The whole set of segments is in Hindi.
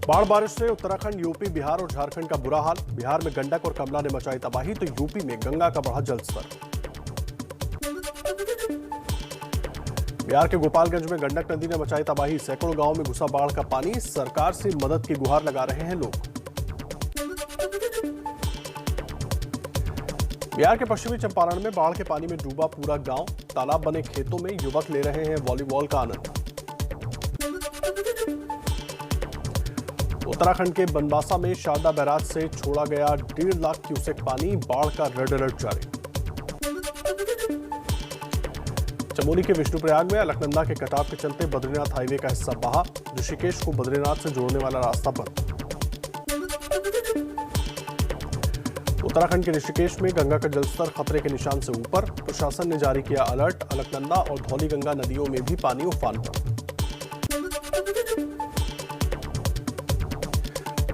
बाढ़ बारिश से उत्तराखंड, यूपी, बिहार और झारखंड का बुरा हाल। बिहार में गंडक और कमला ने मचाई तबाही तो यूपी में गंगा का बढ़ा जलस्तर। बिहार के गोपालगंज में गंडक नदी ने मचाई तबाही। सैकड़ों गांवों में घुसा बाढ़ का पानी। सरकार से मदद की गुहार लगा रहे हैं लोग। बिहार के पश्चिमी चंपारण में बाढ़ के पानी में डूबा पूरा गांव। तालाब बने खेतों में युवक ले रहे हैं वॉलीबॉल का आनंद। उत्तराखंड के बनबासा में शारदा बैराज से छोड़ा गया 1.5 लाख क्यूसेक पानी। बाढ़ का रेड अलर्ट जारी। चमोली के विष्णुप्रयाग में अलकनंदा के कटाव के चलते बद्रीनाथ हाईवे का हिस्सा बहा। ऋषिकेश को बद्रीनाथ से जोड़ने वाला रास्ता बंद। उत्तराखंड के ऋषिकेश में गंगा का जलस्तर खतरे के निशान से ऊपर। प्रशासन ने जारी किया अलर्ट। अलकनंदा और धौलीगंगा नदियों में भी पानी उफान पर।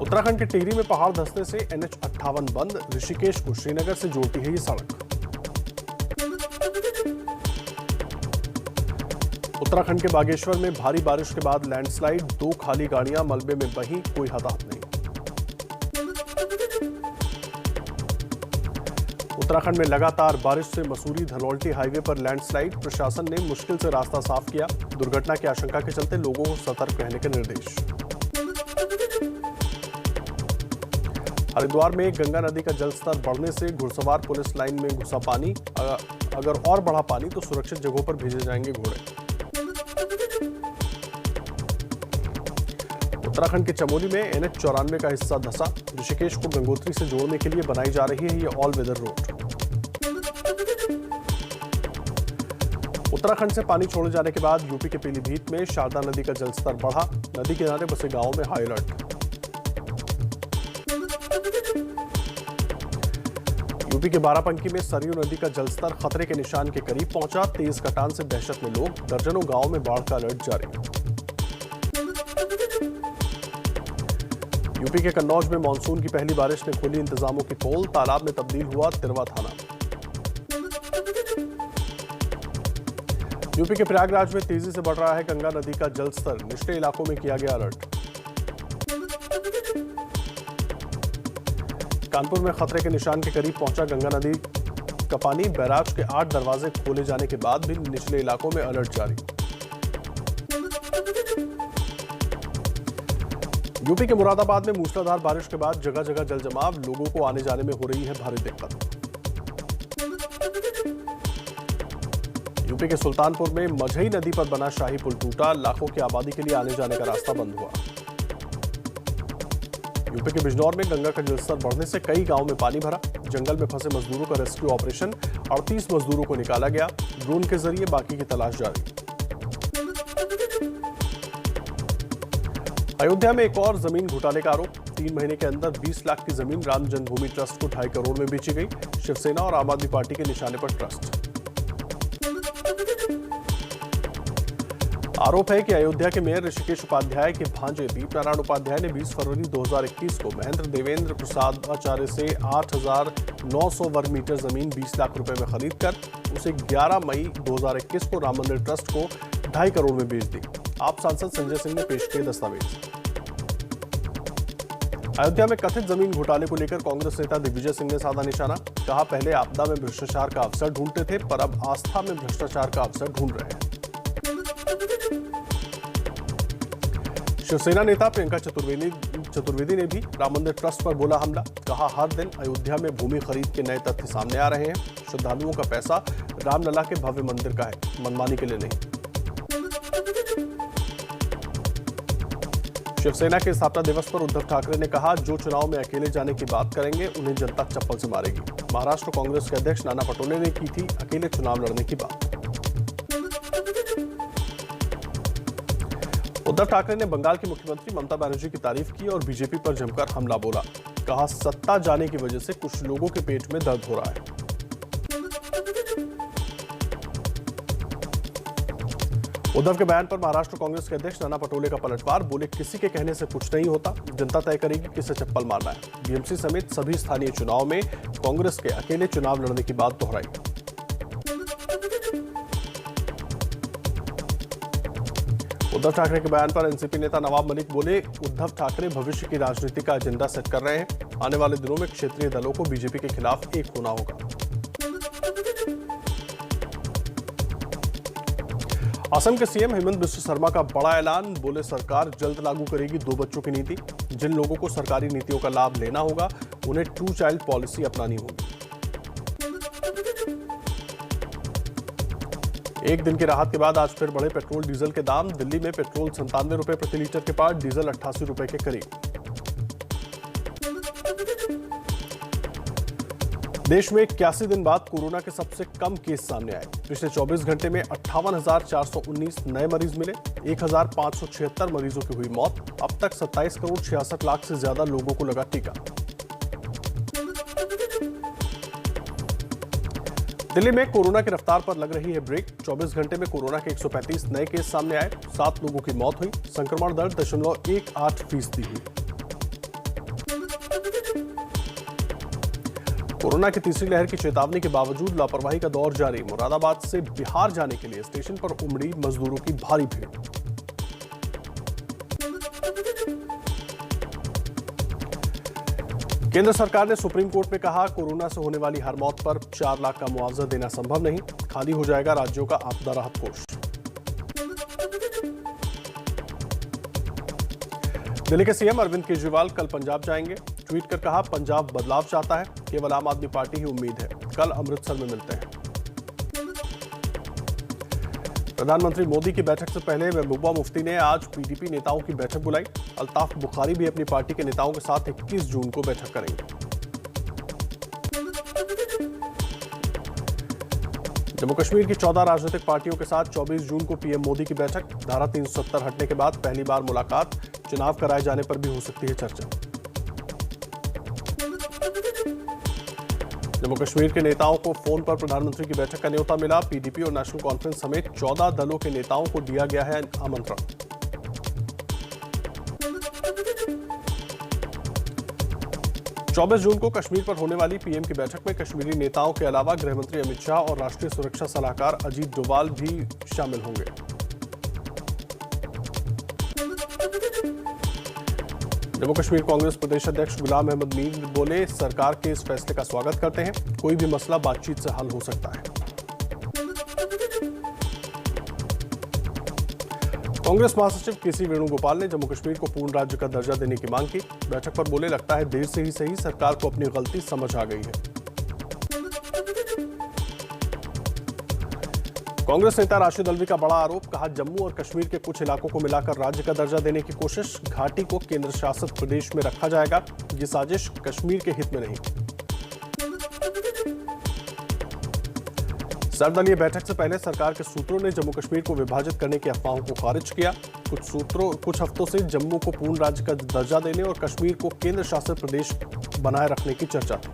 उत्तराखंड के टिहरी में पहाड़ धंसने से NH-58 बंद। ऋषिकेश को श्रीनगर से जोड़ती है ये सड़क। उत्तराखंड के बागेश्वर में भारी बारिश के बाद लैंडस्लाइड। 2 खाली गाड़ियां मलबे में बही। कोई हताहत नहीं। उत्तराखंड में लगातार बारिश से मसूरी धनौल्टी हाईवे पर लैंडस्लाइड। प्रशासन ने मुश्किल से रास्ता साफ किया। दुर्घटना की आशंका के चलते लोगों को सतर्क रहने के निर्देश। हरिद्वार में गंगा नदी का जलस्तर बढ़ने से घुड़सवार पुलिस लाइन में घुसा पानी। अगर और बढ़ा पानी तो सुरक्षित जगहों पर भेजे जाएंगे घोड़े। उत्तराखंड के चमोली में NH-94 का हिस्सा धंसा। ऋषिकेश को गंगोत्री से जोड़ने के लिए बनाई जा रही है ये ऑल वेदर रोड। उत्तराखंड से पानी छोड़े जाने के बाद यूपी के पीलीभीत में शारदा नदी का जलस्तर बढ़ा। नदी किनारे बसे गांवों में हाई अलर्ट। यूपी के बाराबंकी में सरयू नदी का जलस्तर खतरे के निशान के करीब पहुंचा। तेज कटान से दहशत में लोग। दर्जनों गांवों में बाढ़ का अलर्ट जारी। यूपी के कन्नौज में मानसून की पहली बारिश ने खोली इंतजामों की पोल। तालाब में तब्दील हुआ तिरवा थाना। यूपी के प्रयागराज में तेजी से बढ़ रहा है गंगा नदी का जलस्तर। निचले इलाकों में किया गया अलर्ट। कानपुर में खतरे के निशान के करीब पहुंचा गंगा नदी का पानी। बैराज के 8 दरवाजे खोले जाने के बाद भी निचले इलाकों में अलर्ट जारी। यूपी के मुरादाबाद में मूसलाधार बारिश के बाद जगह जगह जल जमाव। लोगों को आने जाने में हो रही है भारी दिक्कत। यूपी के सुल्तानपुर में मझई नदी पर बना शाही पुल टूटा। लाखों की आबादी के लिए आने जाने का रास्ता बंद हुआ। यूपी के बिजनौर में गंगा का जलस्तर बढ़ने से कई गांवों में पानी भरा। जंगल में फंसे मजदूरों का रेस्क्यू ऑपरेशन। 38 मजदूरों को निकाला गया। ड्रोन के जरिए बाकी की तलाश जारी। अयोध्या में एक और जमीन घोटाले का आरोप। 3 महीने के अंदर 20 लाख की जमीन राम जन्मभूमि ट्रस्ट को 2.5 करोड़ में बेची गई। शिवसेना और आम आदमी पार्टी के निशाने पर ट्रस्ट। आरोप है कि अयोध्या के मेयर ऋषिकेश उपाध्याय के भांजे दीपनारायण उपाध्याय ने 20 फरवरी 2021 को महेंद्र देवेंद्र प्रसाद आचार्य से 8,900 वर्ग मीटर जमीन 20 लाख रुपए में खरीदकर उसे 11 मई 2021 को राम मंदिर ट्रस्ट को 2.5 करोड़ में बेच दी। आप सांसद संजय सिंह ने पेश किए दस्तावेज। अयोध्या में कथित जमीन घोटाले को लेकर कांग्रेस नेता दिग्विजय सिंह ने साधा निशाना। कहा, पहले आपदा में भ्रष्टाचार का अवसर ढूंढते थे, पर अब आस्था में भ्रष्टाचार का अवसर ढूंढ रहे हैं। शिवसेना नेता प्रियंका चतुर्वेदी ने भी राम मंदिर ट्रस्ट पर बोला हमला। कहा, हर दिन अयोध्या में भूमि खरीद के नए तथ्य सामने आ रहे हैं। श्रद्धालुओं का पैसा रामलला के भव्य मंदिर का है, मनमानी के लिए नहीं। शिवसेना के स्थापना दिवस पर उद्धव ठाकरे ने कहा, जो चुनाव में अकेले जाने की बात करेंगे उन्हें जनता चप्पल से मारेगी। महाराष्ट्र कांग्रेस के अध्यक्ष नाना पटोले ने की थी अकेले चुनाव लड़ने की बात। उद्धव ठाकरे ने बंगाल की मुख्यमंत्री ममता बनर्जी की तारीफ की और बीजेपी पर जमकर हमला बोला। कहा, सत्ता जाने की वजह से कुछ लोगों के पेट में दर्द हो रहा है। उद्धव के बयान पर महाराष्ट्र कांग्रेस के अध्यक्ष नाना पटोले का पलटवार। बोले, किसी के कहने से कुछ नहीं होता, जनता तय करेगी किसे चप्पल मारना है। बीएमसी समेत सभी स्थानीय चुनाव में कांग्रेस के अकेले चुनाव लड़ने की बात दोहराई। उद्धव ठाकरे के बयान पर एनसीपी नेता नवाब मलिक बोले, उद्धव ठाकरे भविष्य की राजनीति का एजेंडा सेट कर रहे हैं। आने वाले दिनों में क्षेत्रीय दलों को बीजेपी के खिलाफ एक होना होगा। असम के सीएम हेमंत बिस्व शर्मा का बड़ा ऐलान, बोले सरकार जल्द लागू करेगी 2 बच्चों की नीति। जिन लोगों को सरकारी नीतियों का लाभ लेना होगा उन्हें 2 चाइल्ड पॉलिसी अपनानी होगी। एक दिन की राहत के बाद आज फिर बढ़े पेट्रोल डीजल के दाम। दिल्ली में पेट्रोल 97 रुपए प्रति लीटर के पार, डीजल 88 रुपए के करीब। देश में 81 दिन बाद कोरोना के सबसे कम केस सामने आए। पिछले 24 घंटे में 58,419 नए मरीज मिले। 1,576 मरीजों की हुई मौत। अब तक 27 करोड़ 66 लाख से ज्यादा लोगों को लगा टीका। दिल्ली में कोरोना की रफ्तार पर लग रही है ब्रेक। 24 घंटे में कोरोना के 135 नए केस सामने आए। 7 लोगों की मौत हुई। संक्रमण दर 0.18% हुई। कोरोना की तीसरी लहर की चेतावनी के बावजूद लापरवाही का दौर जारी। मुरादाबाद से बिहार जाने के लिए स्टेशन पर उमड़ी मजदूरों की भारी भीड़। केंद्र सरकार ने सुप्रीम कोर्ट में कहा, कोरोना से होने वाली हर मौत पर 4 लाख का मुआवजा देना संभव नहीं। खाली हो जाएगा राज्यों का आपदा राहत कोष। दिल्ली के सीएम अरविंद केजरीवाल कल पंजाब जाएंगे। ट्वीट कर कहा, पंजाब बदलाव चाहता है, केवल आम आदमी पार्टी ही उम्मीद है। कल अमृतसर में मिलते हैं। प्रधानमंत्री मोदी की बैठक से पहले महबूबा मुफ्ती ने आज पीडीपी नेताओं की बैठक बुलाई। अल्ताफ बुखारी भी अपनी पार्टी के नेताओं के साथ 21 जून को बैठक करेंगे। जम्मू कश्मीर की 14 राजनीतिक पार्टियों के साथ 24 जून को पीएम मोदी की बैठक। धारा 370 हटने के बाद पहली बार मुलाकात। चुनाव कराए जाने पर भी हो सकती है चर्चा। जम्मू कश्मीर के नेताओं को फोन पर प्रधानमंत्री की बैठक का न्योता मिला। पीडीपी और नेशनल कॉन्फ्रेंस समेत 14 दलों के नेताओं को दिया गया है आमंत्रण। चौबीस जून को कश्मीर पर होने वाली पीएम की बैठक में कश्मीरी नेताओं के अलावा गृहमंत्री अमित शाह और राष्ट्रीय सुरक्षा सलाहकार अजीत डोभाल भी शामिल होंगे। जम्मू कश्मीर कांग्रेस प्रदेश अध्यक्ष गुलाम अहमद मीर बोले, सरकार के इस फैसले का स्वागत करते हैं। कोई भी मसला बातचीत से हल हो सकता है। कांग्रेस महासचिव केसी वेणुगोपाल ने जम्मू कश्मीर को पूर्ण राज्य का दर्जा देने की मांग की। बैठक पर बोले, लगता है देर से ही सही सरकार को अपनी गलती समझ आ गई है। कांग्रेस नेता राशिद अल्वी का बड़ा आरोप, कहा जम्मू और कश्मीर के कुछ इलाकों को मिलाकर राज्य का दर्जा देने की कोशिश। घाटी को केंद्र शासित प्रदेश में रखा जाएगा। ये साजिश कश्मीर के हित में नहीं। सर्वदलीय बैठक से पहले सरकार के सूत्रों ने जम्मू कश्मीर को विभाजित करने की अफवाहों को खारिज किया। कुछ हफ्तों से जम्मू को पूर्ण राज्य का दर्जा देने और कश्मीर को केंद्र शासित प्रदेश बनाए रखने की चर्चा थी।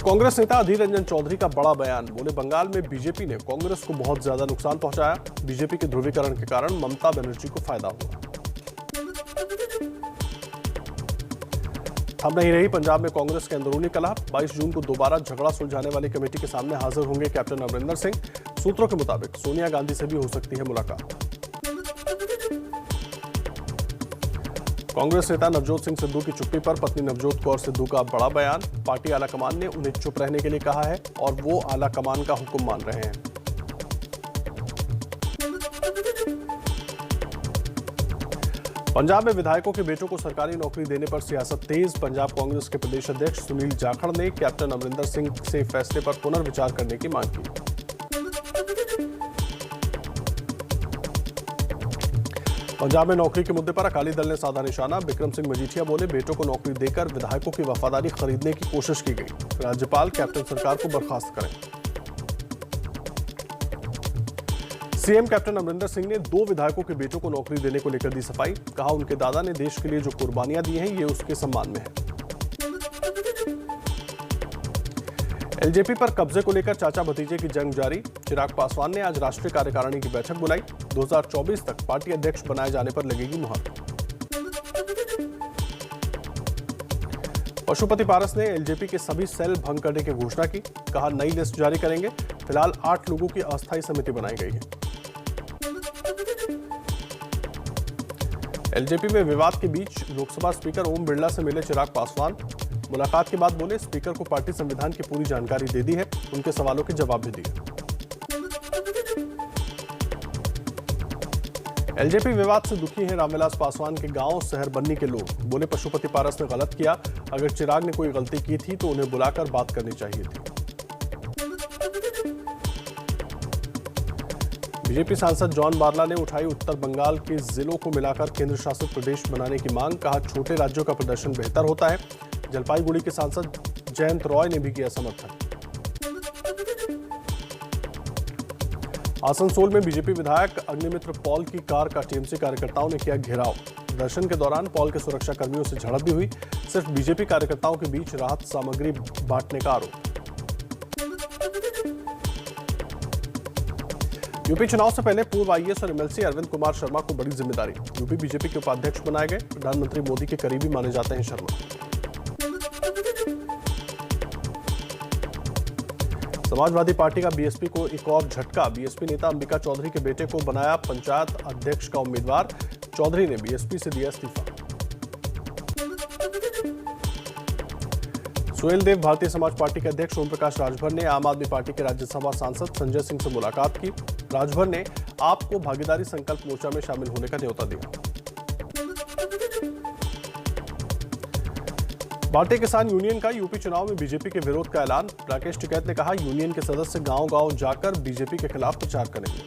कांग्रेस नेता अधीर रंजन चौधरी का बड़ा बयान, बोले बंगाल में बीजेपी ने कांग्रेस को बहुत ज्यादा नुकसान पहुंचाया। बीजेपी के ध्रुवीकरण के कारण ममता बनर्जी को फायदा हुआ। थम नहीं रही पंजाब में कांग्रेस के अंदरूनी कलह। 22 जून को दोबारा झगड़ा सुलझाने वाली कमेटी के सामने हाजिर होंगे कैप्टन अमरिंदर सिंह। सूत्रों के मुताबिक सोनिया गांधी से भी हो सकती है मुलाकात। कांग्रेस नेता नवजोत सिंह सिद्धू की चुप्पी पर पत्नी नवजोत कौर सिद्धू का बड़ा बयान, पार्टी आलाकमान ने उन्हें चुप रहने के लिए कहा है और वो आलाकमान का हुक्म मान रहे हैं। पंजाब में विधायकों के बेटों को सरकारी नौकरी देने पर सियासत तेज। पंजाब कांग्रेस के प्रदेश अध्यक्ष सुनील जाखड़ ने कैप्टन अमरिंदर सिंह से फैसले पर पुनर्विचार करने की मांग की। पंजाब में नौकरी के मुद्दे पर अकाली दल ने साधा निशाना। बिक्रम सिंह मजीठिया बोले, बेटों को नौकरी देकर विधायकों की वफादारी खरीदने की कोशिश की गई। राज्यपाल कैप्टन सरकार को बर्खास्त करें। सीएम कैप्टन अमरिंदर सिंह ने 2 विधायकों के बेटों को नौकरी देने को लेकर दी सफाई। कहा, उनके दादा ने देश के लिए जो कुर्बानियां दी हैं, ये उसके सम्मान में है। एलजेपी पर कब्जे को लेकर चाचा भतीजे की जंग जारी। चिराग पासवान ने आज राष्ट्रीय कार्यकारिणी की बैठक बुलाई। 2024 तक पार्टी अध्यक्ष बनाए जाने पर लगेगी मुहर। पशुपति पारस ने एलजेपी के सभी सेल भंग करने की घोषणा की। कहा नई लिस्ट जारी करेंगे। फिलहाल 8 लोगों की अस्थायी समिति बनाई गई है। एलजेपी में विवाद के बीच लोकसभा स्पीकर ओम बिरला से मिले चिराग पासवान। मुलाकात के बाद बोले स्पीकर को पार्टी संविधान की पूरी जानकारी दे दी है, उनके सवालों के जवाब भी दिए। एलजेपी विवाद से दुखी है रामविलास पासवान के गांव शहर बन्नी के लोग। बोले पशुपति पारस ने गलत किया, अगर चिराग ने कोई गलती की थी तो उन्हें बुलाकर बात करनी चाहिए थी। बीजेपी सांसद जॉन बारला ने उठाई उत्तर बंगाल के जिलों को मिलाकर केंद्र शासित प्रदेश बनाने की मांग। कहा छोटे राज्यों का प्रदर्शन बेहतर होता है। जलपाईगुड़ी के सांसद जयंत रॉय ने भी किया समर्थन। आसनसोल में बीजेपी विधायक अग्निमित्र पॉल की कार का टीएमसी कार्यकर्ताओं ने किया घेराव। दर्शन के दौरान पॉल के सुरक्षा कर्मियों से झड़प भी हुई। सिर्फ बीजेपी कार्यकर्ताओं के बीच राहत सामग्री बांटने का आरोप। यूपी चुनाव से पहले पूर्व आईएएस और एमएलसी अरविंद कुमार शर्मा को बड़ी जिम्मेदारी। यूपी बीजेपी के उपाध्यक्ष बनाए गए। प्रधानमंत्री मोदी के करीबी माने जाते हैं शर्मा। समाजवादी पार्टी का बीएसपी को एक और झटका। बीएसपी नेता अंबिका चौधरी के बेटे को बनाया पंचायत अध्यक्ष का उम्मीदवार। चौधरी ने बीएसपी से दिया इस्तीफा। सुहेल देव भारतीय समाज पार्टी के अध्यक्ष ओम प्रकाश राजभर ने आम आदमी पार्टी के राज्यसभा सांसद संजय सिंह से मुलाकात की। राजभर ने आपको भागीदारी संकल्प मोर्चा में शामिल होने का न्योता दिया। भारतीय किसान यूनियन का यूपी चुनाव में बीजेपी के विरोध का ऐलान। राकेश टिकैत ने कहा यूनियन के सदस्य गांव-गांव जाकर बीजेपी के खिलाफ प्रचार करेंगे।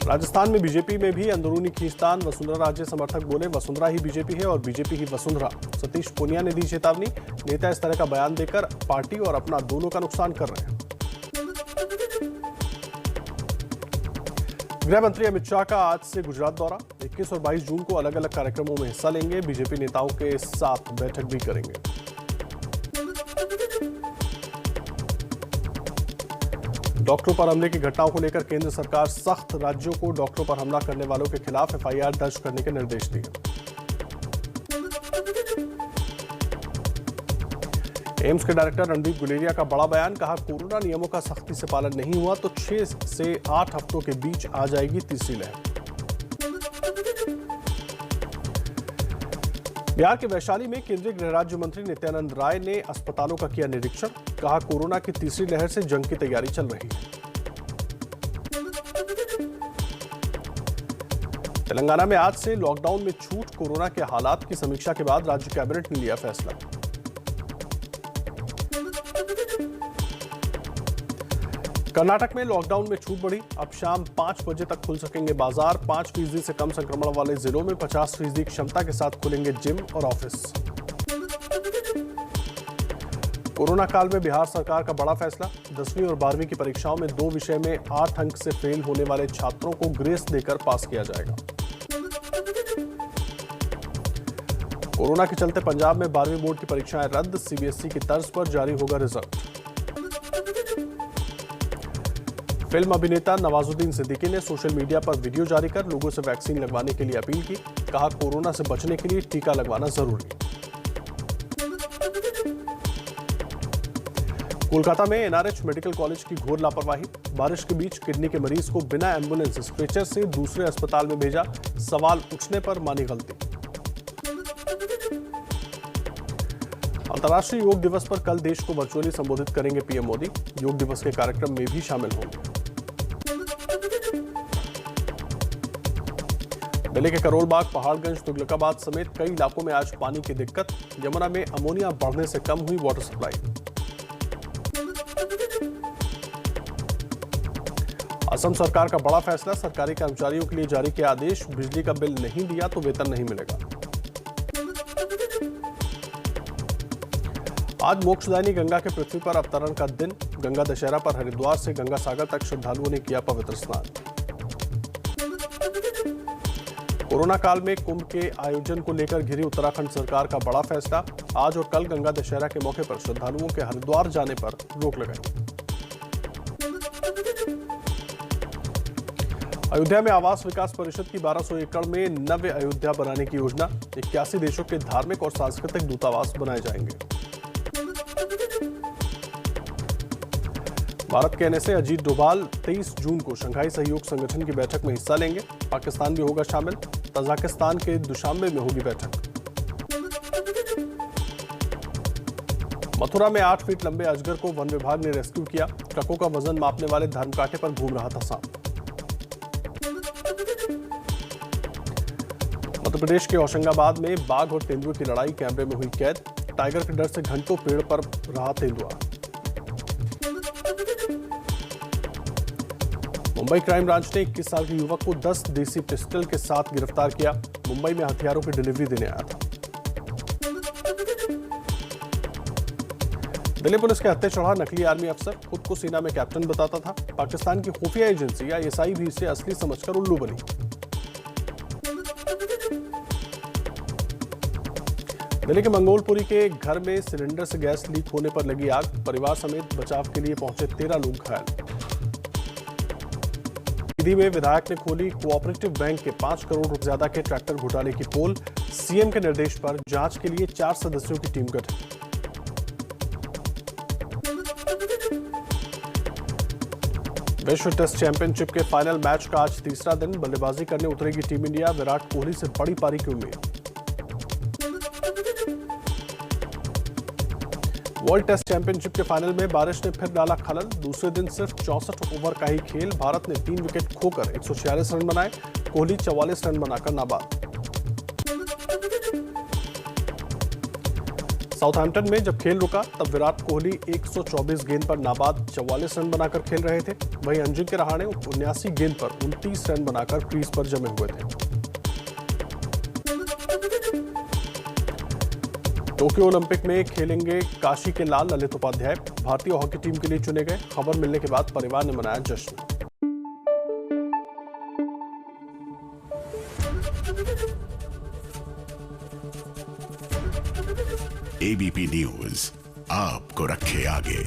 राजस्थान में बीजेपी में भी अंदरूनी खींचतान। वसुंधरा राजे समर्थक बोले वसुंधरा ही बीजेपी है और बीजेपी ही वसुंधरा। सतीश पूनिया ने दी चेतावनी। नेता इस तरह का बयान देकर पार्टी और अपना दोनों का नुकसान कर रहे हैं। गृह मंत्री अमित शाह का आज से गुजरात दौरा। 21 और 22 जून को अलग अलग कार्यक्रमों में हिस्सा लेंगे। बीजेपी नेताओं के साथ बैठक भी करेंगे। डॉक्टरों पर हमले की घटनाओं को लेकर केंद्र सरकार सख्त। राज्यों को डॉक्टरों पर हमला करने वालों के खिलाफ एफआईआर दर्ज करने के निर्देश दिए। एम्स के डायरेक्टर रणदीप गुलेरिया का बड़ा बयान। कहा कोरोना नियमों का सख्ती से पालन नहीं हुआ तो 6 से 8 हफ्तों के बीच आ जाएगी तीसरी लहर। बिहार के वैशाली में केंद्रीय गृह राज्य मंत्री नित्यानंद राय ने अस्पतालों का किया निरीक्षण। कहा कोरोना की तीसरी लहर से जंग की तैयारी चल रही है। तेलंगाना में आज से लॉकडाउन में छूट। कोरोना के हालात की समीक्षा के बाद राज्य कैबिनेट ने लिया फैसला। कर्नाटक में लॉकडाउन में छूट बढ़ी। अब शाम 5 बजे तक खुल सकेंगे बाजार। 5% से कम संक्रमण वाले जिलों में 50% क्षमता के साथ खुलेंगे जिम और ऑफिस। कोरोना काल में बिहार सरकार का बड़ा फैसला। 10वीं और 12वीं की परीक्षाओं में 2 विषय में 8 अंक से फेल होने वाले छात्रों को ग्रेस देकर पास किया जाएगा। कोरोना के चलते पंजाब में 12वीं बोर्ड की परीक्षाएं रद्द। सीबीएसई की तर्ज पर जारी होगा रिजल्ट। फिल्म अभिनेता नवाजुद्दीन सिद्दीकी ने सोशल मीडिया पर वीडियो जारी कर लोगों से वैक्सीन लगवाने के लिए अपील की। कहा कोरोना से बचने के लिए टीका लगवाना जरूरी। कोलकाता में एनआरएच मेडिकल कॉलेज की घोर लापरवाही। बारिश के बीच किडनी के मरीज को बिना एम्बुलेंस स्ट्रेचर से दूसरे अस्पताल में भेजा। सवाल उठने पर मानी गलती। अंतर्राष्ट्रीय योग दिवस पर कल देश को वर्चुअली संबोधित करेंगे पीएम मोदी। योग दिवस के कार्यक्रम में भी शामिल होंगे। दिल्ली के करोल बाग, पहाड़गंज, तुगलकाबाद समेत कई इलाकों में आज पानी की दिक्कत। यमुना में अमोनिया बढ़ने से कम हुई वाटर सप्लाई। असम सरकार का बड़ा फैसला। सरकारी कर्मचारियों के लिए जारी किया आदेश। बिजली का बिल नहीं दिया तो वेतन नहीं मिलेगा। आज मोक्षदायिनी गंगा के पृथ्वी पर अवतरण का दिन। गंगा दशहरा पर हरिद्वार से गंगा सागर तक श्रद्धालुओं ने किया पवित्र स्नान। कोरोना काल में कुंभ के आयोजन को लेकर घिरी उत्तराखंड सरकार का बड़ा फैसला। आज और कल गंगा दशहरा के मौके पर श्रद्धालुओं के हरिद्वार जाने पर रोक लगाई। अयोध्या में आवास विकास परिषद की 1200 एकड़ में नव्य अयोध्या बनाने की योजना। 81 देशों के धार्मिक और सांस्कृतिक दूतावास बनाए जाएंगे। भारत कहने से अजीत डोभाल 23 जून को शंघाई सहयोग संगठन की बैठक में हिस्सा लेंगे। पाकिस्तान भी होगा शामिल। तजाकिस्तान के दुशांबे में होगी बैठक। मथुरा में 8 फीट लंबे अजगर को वन विभाग ने रेस्क्यू किया। ट्रकों का वजन मापने वाले धर्मकांटे पर घूम रहा था सांप। मध्य प्रदेश के होशंगाबाद में बाघ और तेंदुए की लड़ाई कैमरे में हुई कैद। टाइगर के डर से घंटों पेड़ पर रहा तेंदुआ। मुंबई क्राइम ब्रांच ने 21 साल के युवक को 10 देसी पिस्टल के साथ गिरफ्तार किया। मुंबई में हथियारों की डिलीवरी देने आया था। दिल्ली पुलिस के हत्थे चढ़ा नकली आर्मी अफसर खुद को सेना में कैप्टन बताता था। पाकिस्तान की खुफिया एजेंसी आईएसआई भी इसे असली समझकर उल्लू बनी। दिल्ली के मंगोलपुरी के घर में सिलेंडर से गैस लीक होने पर लगी आग। परिवार समेत बचाव के लिए पहुंचे 13 लोग घायल। सीधी में विधायक ने खोली कोऑपरेटिव बैंक के 5 करोड़ रुपए ज्यादा के ट्रैक्टर घोटाले की पोल। सीएम के निर्देश पर जांच के लिए 4 सदस्यों की टीम गठित। विश्व टेस्ट चैंपियनशिप के फाइनल मैच का आज तीसरा दिन। बल्लेबाजी करने उतरेगी टीम इंडिया। विराट कोहली से बड़ी पारी की उम्मीद। वर्ल्ड टेस्ट चैंपियनशिप के फाइनल में बारिश ने फिर डाला खलल। दूसरे दिन सिर्फ 64 ओवर का ही खेल। भारत ने 3 विकेट खोकर 146 रन बनाए। कोहली 44 रन बनाकर नाबाद। साउथहैम्पटन में जब खेल रुका तब विराट कोहली 124 गेंद पर नाबाद 44 रन बनाकर खेल रहे थे। वहीं अजिंक्य रहाणे 79 गेंद पर 29 रन बनाकर क्रीज पर जमे हुए थे। टोक्यो ओलंपिक में खेलेंगे काशी के लाल ललित उपाध्याय। भारतीय हॉकी टीम के लिए चुने गए। खबर मिलने के बाद परिवार ने मनाया जश्न। एबीपी न्यूज आपको रखे आगे।